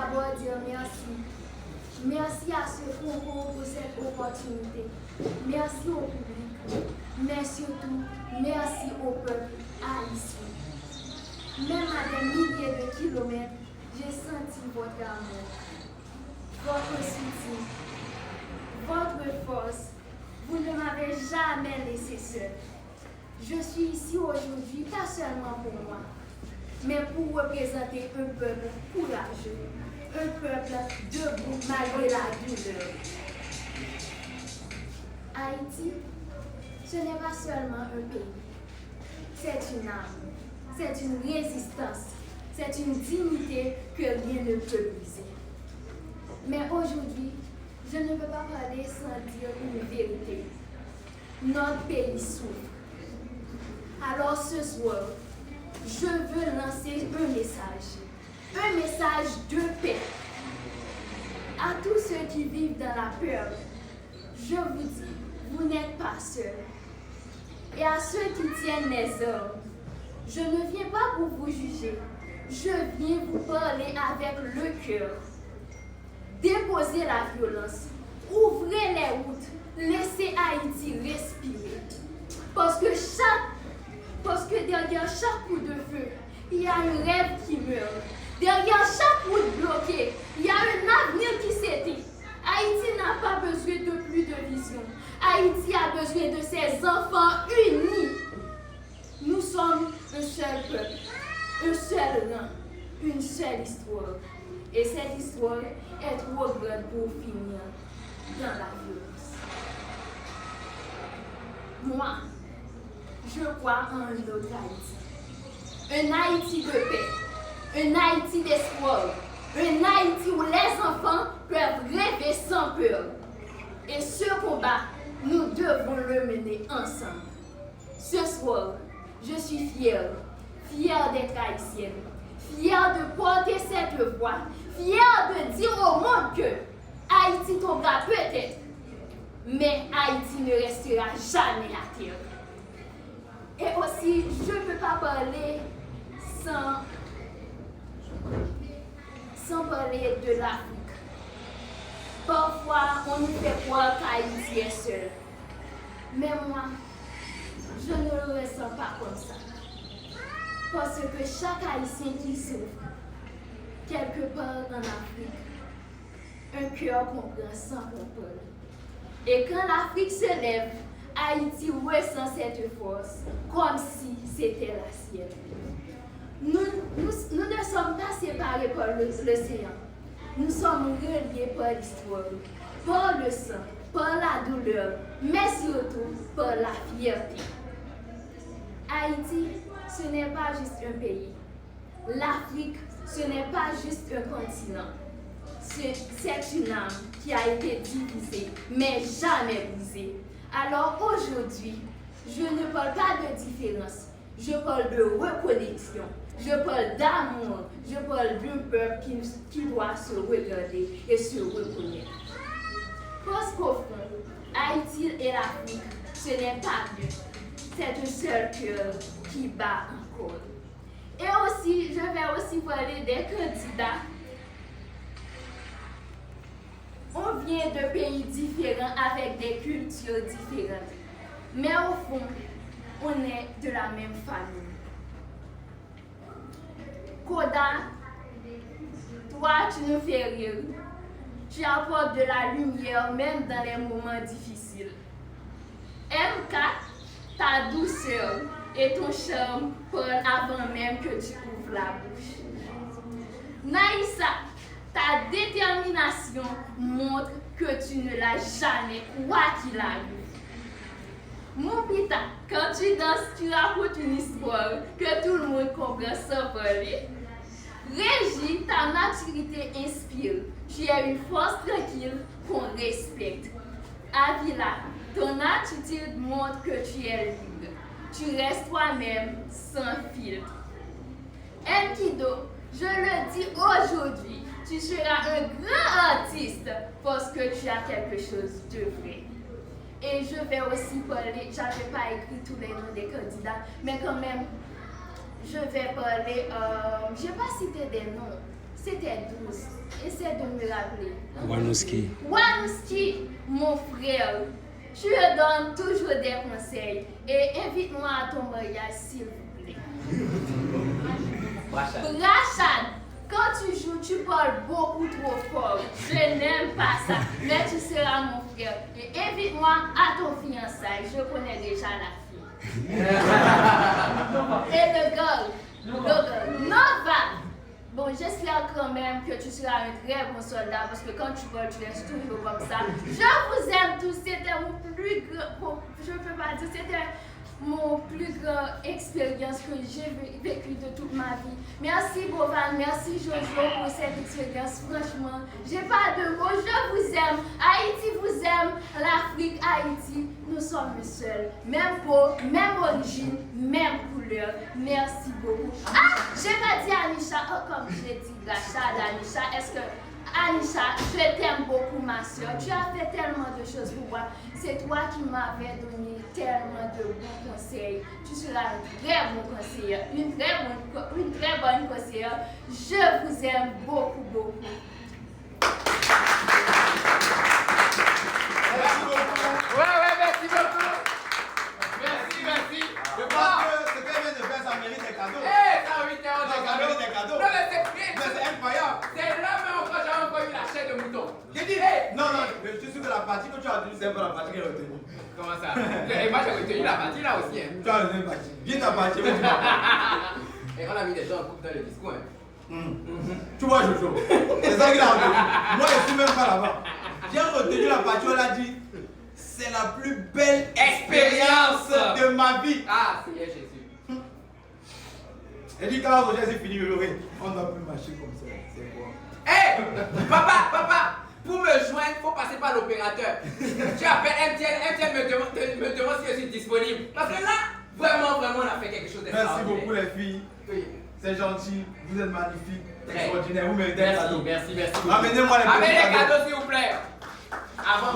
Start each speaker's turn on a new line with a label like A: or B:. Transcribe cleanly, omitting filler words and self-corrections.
A: d'abord dire merci. Merci à ce concours pour cette opportunité. Merci au public. Mais surtout, merci au peuple haïtien. Même à des milliers de kilomètres, j'ai senti votre amour, votre soutien, votre force. Vous ne m'avez jamais laissé seul. Je suis ici aujourd'hui, pas seulement pour moi, mais pour représenter un peuple courageux, un peuple debout malgré la douleur. Haïti, ce n'est pas seulement un pays, c'est une âme, c'est une résistance, c'est une dignité que rien ne peut briser. Mais aujourd'hui, je ne peux pas parler sans dire une vérité. Notre pays souffre. Alors ce soir, je veux lancer un message de paix. À tous ceux qui vivent dans la peur, je vous dis, vous n'êtes pas seuls. Et à ceux qui tiennent les armes, je ne viens pas pour vous juger, je viens vous parler avec le cœur. Déposez la violence, ouvrez les routes, laissez Haïti respirer. Parce que derrière chaque coup de feu, il y a un rêve qui meurt. Derrière chaque route bloquée, il y a un avenir qui s'éteint. Haïti n'a pas besoin de plus de vision. Haïti a besoin de ses enfants unis. Nous sommes un seul peuple, un seul rang, une seule histoire. Et cette histoire est trop grande pour finir dans la violence. Moi, je crois en un autre Haïti. Un Haïti de paix, un Haïti d'espoir, un Haïti où les enfants peuvent rêver sans peur. Et ce combat, nous devons le mener ensemble. Ce soir, je suis fière d'être haïtienne, fière de porter cette voix, fière de dire au monde que Haïti tombera peut-être, mais Haïti ne restera jamais à terre. Et aussi, je ne peux pas parler sans parler de l'Afrique. Parfois, on nous fait croire qu'Haïti est seul. Mais moi, je ne le ressens pas comme ça. Parce que chaque Haïtien qui souffre, quelque part en Afrique, un cœur comprend sans comprendre. Et quand l'Afrique se lève, Haïti ressent cette force comme si c'était la sienne. Nous ne sommes pas séparés par l'océan. Nous sommes reliés par l'histoire, par le sang, par la douleur, mais surtout par la fierté. Haïti, ce n'est pas juste un pays. L'Afrique, ce n'est pas juste un continent. C'est une âme qui a été divisée, mais jamais brisée. Alors aujourd'hui, je ne parle pas de différence, je parle de reconnexion, je parle d'amour, je parle d'un peuple qui doit se regarder et se reconnaître. Parce qu'au fond, Haïti et l'Afrique, ce n'est pas deux, c'est un seul cœur qui bat encore. Et aussi, je vais aussi parler des candidats. On vient de pays différents avec des cultures différentes. Mais au fond, on est de la même famille. Koda, toi, tu nous fais rire. Tu apportes de la lumière même dans les moments difficiles. MK, ta douceur et ton charme parlent avant même que tu ouvres la bouche. Naïssa, ta détermination montre que tu ne l'as jamais, quoi qu'il arrive. Mon pita, quand tu danses, tu racontes une histoire que tout le monde comprend sans parler. Régie, ta maturité inspire. Tu es une force tranquille qu'on respecte. Avila, ton attitude montre que tu es libre. Tu restes toi-même sans filtre. Enkido, je le dis aujourd'hui, tu seras un grand artiste parce que tu as quelque chose de vrai. Et je vais aussi parler, je n'avais pas écrit tous les noms des candidats, mais quand même, je vais parler, je ne vais pas citer des noms, c'était 12. Essaie de me rappeler.
B: Wanouski.
A: Wanouski, mon frère. Je te donne toujours des conseils. Et invite-moi à ton mariage, s'il vous plaît. Rachad, quand tu joues, tu parles beaucoup trop fort. Je n'aime pas ça. Mais tu seras mon frère. Et invite-moi à ton fiançailles. Je connais déjà la fille. Et le gars, Nova. Bon, j'espère quand même que tu seras un très bon soldat parce que quand tu parles, tu restes toujours comme ça. Je vous aime tous. C'était mon plus grand, je peux pas dire, c'était mon plus grand expérience que j'ai vécue de toute ma vie. Merci Bovan, merci Jojo pour cette expérience. Franchement, j'ai pas de mots. Je vous aime. Haïti vous aime. L'Afrique, Haïti, nous sommes seuls. Même peau, même origine, même couleur. Merci beaucoup. Ah, j'ai pas dit Anisha, comme j'ai dit Rachad, Anisha, est-ce que Anisha, je t'aime beaucoup ma soeur. Tu as fait tellement de choses pour moi. C'est toi qui m'avais donné tellement de bons conseils. Tu seras une très bonne conseillère, une très bonne conseillère. Je vous aime beaucoup, beaucoup.
C: Merci beaucoup. Ouais, merci beaucoup. Merci. Je pense que ce qu'elle vient de faire, ça mérite des cadeaux.
D: Ça mérite
C: des cadeaux.
D: Non, mais
C: c'est incroyable.
D: C'est là même quand j'ai encore eu la chair de mouton.
C: J'ai dit, non, je suis sûr que la partie que tu as retenue, c'est pas la partie qu'elle a retenue.
D: Comment ça? Et moi j'ai retenu la partie là aussi. Hein.
C: Tu as retenu la partie. Viens ta partie, mais tu
D: Et on a mis des gens en couple dans le discours. Hein.
C: Tu vois, Jojo, c'est ça qu'il a retenu. Moi, je suis même pas là-bas. J'ai retenu la partie où elle a dit, c'est la plus belle expérience de ma vie.
D: Ah, Seigneur Jésus.
C: Elle dit, quand Roger c'est fini, on ne doit plus marcher comme ça. C'est quoi?
D: Hé, papa, pour me joindre, il faut passer par l'opérateur. Tu appelles MTN me demande si je suis disponible. Parce que là, vraiment, on a fait quelque chose d'extraordinaire.
C: Merci beaucoup les filles.
D: Oui.
C: C'est gentil, vous êtes magnifiques,
D: Très.
C: extraordinaires, vous méritez un cadeau.
D: Merci.
C: Amenez-moi les petits
D: Amenez les
C: cadeaux.
D: cadeaux s'il vous plaît. Avant